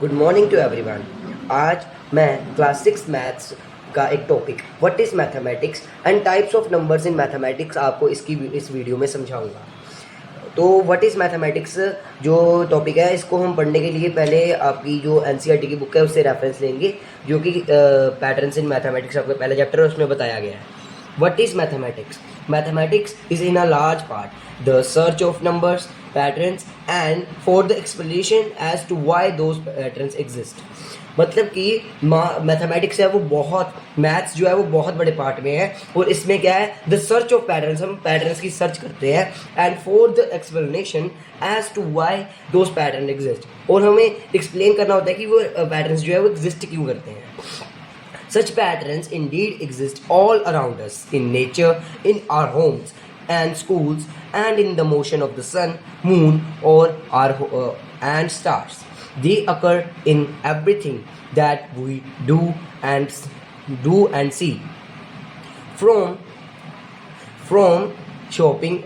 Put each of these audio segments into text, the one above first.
Good morning to everyone. आज मैं class 6 maths का एक topic what is mathematics and types of numbers in mathematics आपको इस वीडियो में समझाऊंगा। तो व्हाट इज़ मैथमेटिक्स जो टॉपिक है, इसको हम पढ़ने के लिए पहले आपकी जो एनसीईआरटी की बुक है उससे रेफरेंस लेंगे, जो कि पैटर्न्स इन मैथमेटिक्स आपका पहला चैप्टर है, उसमें बताया गया है। What is mathematics? Mathematics is in a large part the search of numbers, patterns and for the explanation as to why those patterns exist. मतलब कि मैथमेटिक्स है वो बहुत, मैथ्स जो है वो बहुत बड़े पार्ट में है, और इसमें क्या है, द सर्च ऑफ पैटर्न्स, हम पैटर्न्स की सर्च करते हैं, and for the explanation as to why those pattern exist, और हमें एक्सप्लेन करना होता है कि वो पैटर्न्स जो है वो एग्जिस्ट क्यों करते हैं। Such patterns indeed exist all around us in nature, in our homes and schools, and in the motion of the sun, moon, or and stars. They occur in everything that we and see, from from shopping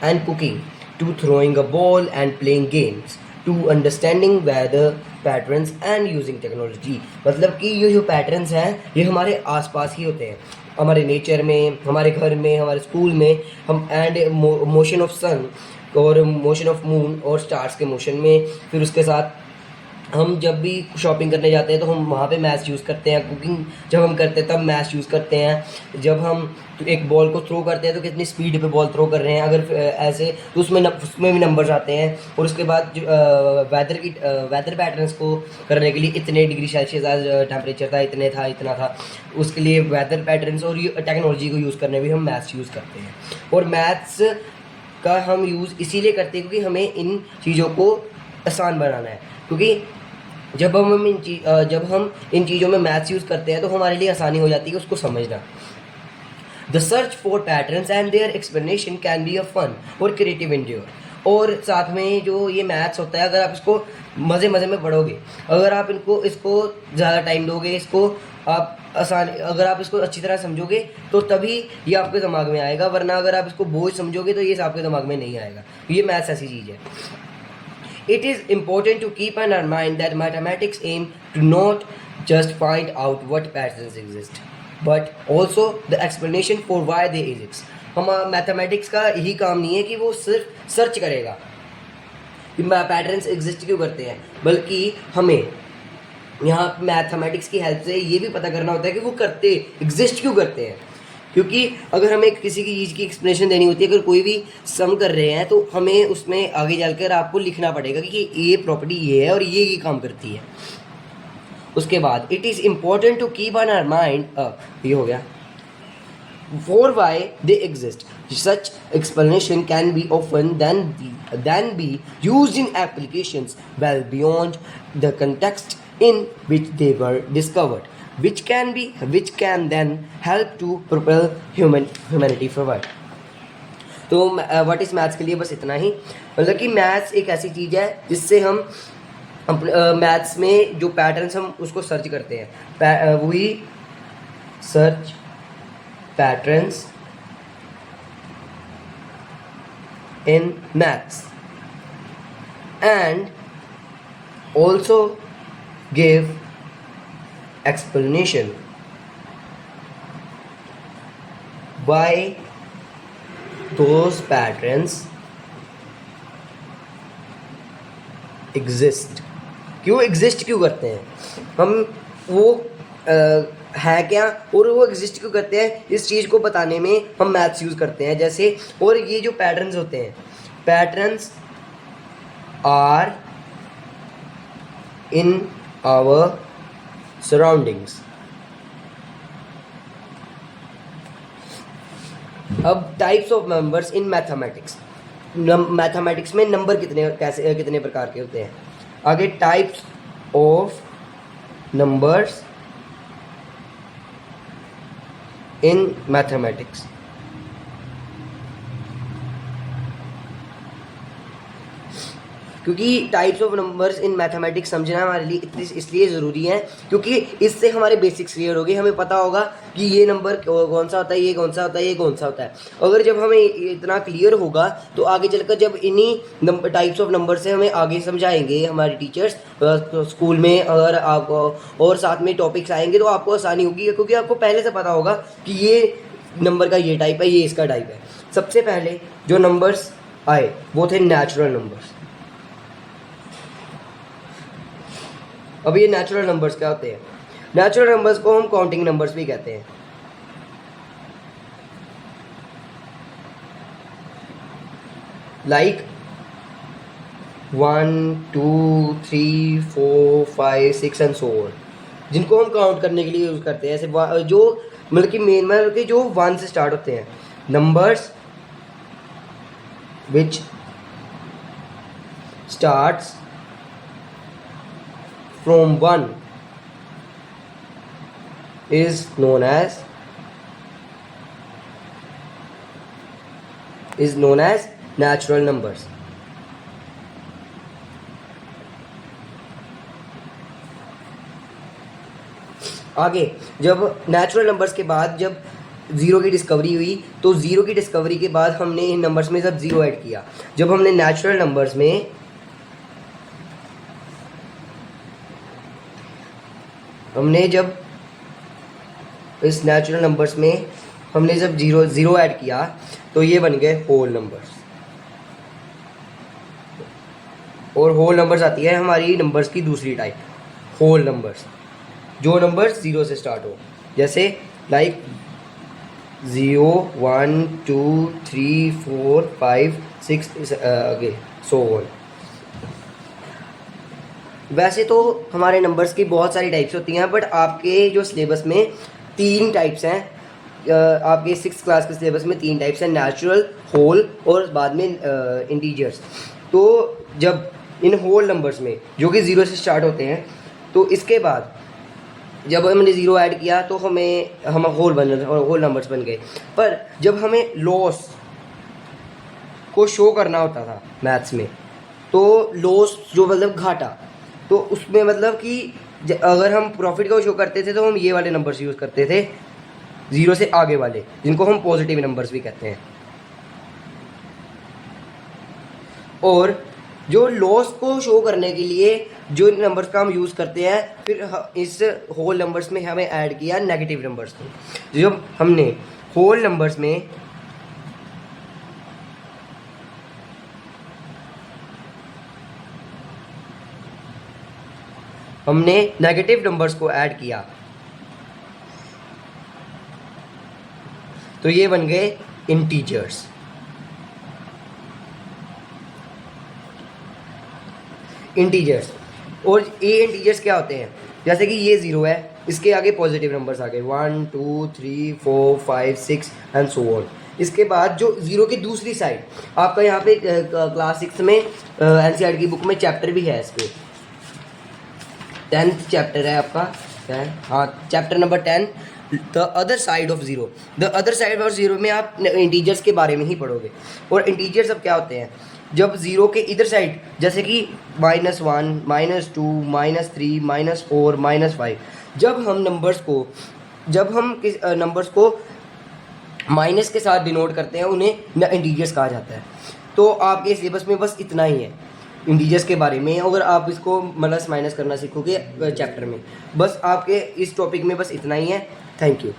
and cooking to throwing a ball and playing games to understanding weather patterns and using technology। मतलब कि ये जो patterns हैं ये हमारे आसपास ही होते हैं, हमारे नेचर में, हमारे घर में, हमारे स्कूल में, हम एंड मोशन ऑफ सन और मोशन ऑफ मून और स्टार्स के मोशन में। फिर उसके साथ हम जब भी शॉपिंग करने जाते हैं तो हम वहाँ पे मैथ्स यूज़ करते हैं, कुकिंग जब हम करते हैं तब मैथ्स यूज़ करते हैं, जब हम एक बॉल को थ्रो करते हैं तो कितनी स्पीड पे बॉल थ्रो कर रहे हैं, अगर ऐसे तो उसमें भी नंबर्स आते हैं। और उसके बाद वेदर पैटर्न्स को करने के लिए इतने डिग्री सेल्सियस आज टेम्परेचर था, इतना था, उसके लिए वेदर पैटर्न्स और टेक्नोलॉजी को यूज़ करने भी हम मैथ्स यूज़ करते हैं। और मैथ्स का हम यूज़ इसीलिए करते हैं क्योंकि हमें इन चीज़ों को आसान बनाना है, क्योंकि जब हम इन चीज़ों में मैथ्स यूज़ करते हैं तो हमारे लिए आसानी हो जाती है उसको समझना। The search for patterns and their explanation can be a fun और क्रिएटिव इंड्योर। और साथ में जो ये मैथ्स होता है, अगर आप इसको मज़े में पढ़ोगे, अगर आप इसको ज़्यादा टाइम दोगे, इसको आप अगर आप इसको अच्छी तरह समझोगे तो तभी ये आपके दिमाग में आएगा, वरना अगर आप इसको बोझ समझोगे तो ये आपके दिमाग में नहीं आएगा। ये मैथ्स ऐसी चीज़ है। It is important to keep in our mind that mathematics aim to not just find out what patterns exist, but also the explanation for why they exist. हम मैथमेटिक्स का यही काम नहीं है कि वो सिर्फ सर्च करेगा कि पैटर्न्स एग्जिस्ट क्यों करते हैं, बल्कि हमें यहाँ मैथमेटिक्स की हेल्प से ये भी पता करना होता है कि वो करते एग्जिस्ट क्यों करते हैं। क्योंकि अगर हमें किसी की चीज़ की एक्सप्लेनेशन देनी होती है, अगर कोई भी सम कर रहे हैं तो हमें उसमें आगे चलकर आपको लिखना पड़ेगा कि ये प्रॉपर्टी ये है और ये काम करती है। उसके बाद it is important to keep on our mind, ये हो गया, for why they exist. Such explanation can be often then be used in applications well beyond the context in which they were discovered, which can then help to propel humanity forward. तो what is maths के लिए बस इतना ही, मतलब कि maths एक ऐसी चीज़ है जिससे हम मैथ्स में जो पैटर्न्स हम उसको सर्च करते हैं, वही search patterns in maths and also give explanation why those patterns exist। क्यों एग्जिस्ट क्यों करते हैं, हम वो है क्या और वो एग्जिस्ट क्यों करते हैं, इस चीज़ को बताने में हम मैथ्स यूज़ करते हैं। जैसे, और ये जो पैटर्न्स होते हैं, patterns are in our surroundings. अब types of numbers in mathematics, mathematics में नंबर कितने प्रकार के होते हैं। आगे types of numbers in mathematics। क्योंकि types of numbers in mathematics समझना हमारे लिए इसलिए ज़रूरी है क्योंकि इससे हमारे बेसिक्स क्लियर होगी, हमें पता होगा कि ये नंबर कौन सा होता है, ये कौन सा होता है, ये कौन सा होता है। अगर जब हमें इतना क्लियर होगा तो आगे चलकर जब इन्हीं टाइप्स ऑफ नंबर से हमें आगे समझाएंगे हमारे टीचर्स स्कूल में, अगर आपको और साथ में टॉपिक्स आएंगे तो आपको आसानी होगी क्योंकि आपको पहले से पता होगा कि ये नंबर का ये टाइप है, ये इसका टाइप है। सबसे पहले जो नंबर्स आए वो थे नेचुरल नंबर्स। अब ये नेचुरल नंबर्स क्या होते हैं? नेचुरल नंबर्स को हम काउंटिंग नंबर्स भी कहते हैं। लाइक 1 2 3 4 5 6 एंड सो ऑन, जिनको हम काउंट करने के लिए यूज़ करते हैं। ऐसे जो मतलब कि मेन मतलब कि जो 1 से स्टार्ट होते हैं, numbers which starts from 1 is known as natural numbers. आगे जब नेचुरल नंबर्स के बाद जब ज़ीरो की डिस्कवरी हुई तो ज़ीरो की डिस्कवरी के बाद हमने इन नंबर्स में जब ज़ीरो ऐड किया, जब हमने नेचुरल नंबर्स में जब इस नेचुरल नंबर्स में हमने जब ज़ीरो ऐड किया तो ये बन गए होल नंबर्स। और होल नंबर्स आती है हमारी नंबर्स की दूसरी टाइप, होल नंबर्स, जो नंबर्स ज़ीरो से स्टार्ट हो, जैसे लाइक 0 1 2 3 4 5 6 आगे सो ऑन। वैसे तो हमारे नंबर्स की बहुत सारी टाइप्स होती हैं, बट आपके जो सिलेबस में 3 टाइप्स हैं, आपके 6th क्लास के सिलेबस में 3 टाइप्स हैं, नेचुरल, होल और बाद में इंटीजर्स। तो जब इन होल नंबर्स में जो कि 0 से स्टार्ट होते हैं, तो इसके बाद जब हमने ज़ीरो ऐड किया तो हम होल नंबर्स बन गए। पर जब हमें लॉस को शो करना होता था मैथ्स में, तो लॉस जो मतलब घाटा, तो उसमें मतलब कि अगर हम प्रॉफिट को शो करते थे तो हम ये वाले नंबर्स यूज़ करते थे, ज़ीरो से आगे वाले, जिनको हम पॉजिटिव नंबर्स भी कहते हैं। और जो लॉस को शो करने के लिए जो नंबर्स का हम यूज़ करते हैं, फिर इस होल नंबर्स में हमें ऐड किया नेगेटिव नंबर्स को। जब हमने होल नंबर्स में नेगेटिव नंबर्स को ऐड किया तो ये बन गए इंटीजर्स। और ये इंटीजर्स क्या होते हैं? जैसे कि ये 0 है, इसके आगे पॉजिटिव नंबर्स आ गए 1 2 3 4 5 6 एंड सो ऑन। इसके बाद जो 0 की दूसरी साइड, आपका यहाँ पे क्लास 6 में एनसीईआरटी की बुक में चैप्टर भी है, इस पे 10th चैप्टर है आपका, हाँ chapter number 10, the other side of zero. The other side of zero में आप इंटीजर्स के बारे में ही पढ़ोगे। और इंटीजर्स अब क्या होते हैं? जब ज़ीरो के इधर साइड, जैसे कि -1 -2 -3 -4 -5, जब हम नंबर्स को माइनस के साथ डिनोट करते हैं, उन्हें इंटीजर्स कहा जाता है। तो आपके सिलेबस में बस इतना ही है इंटीजर्स के बारे में। अगर आप इसको प्लस माइनस करना सीखोगे चैप्टर में, बस आपके इस टॉपिक में बस इतना ही है। Thank you.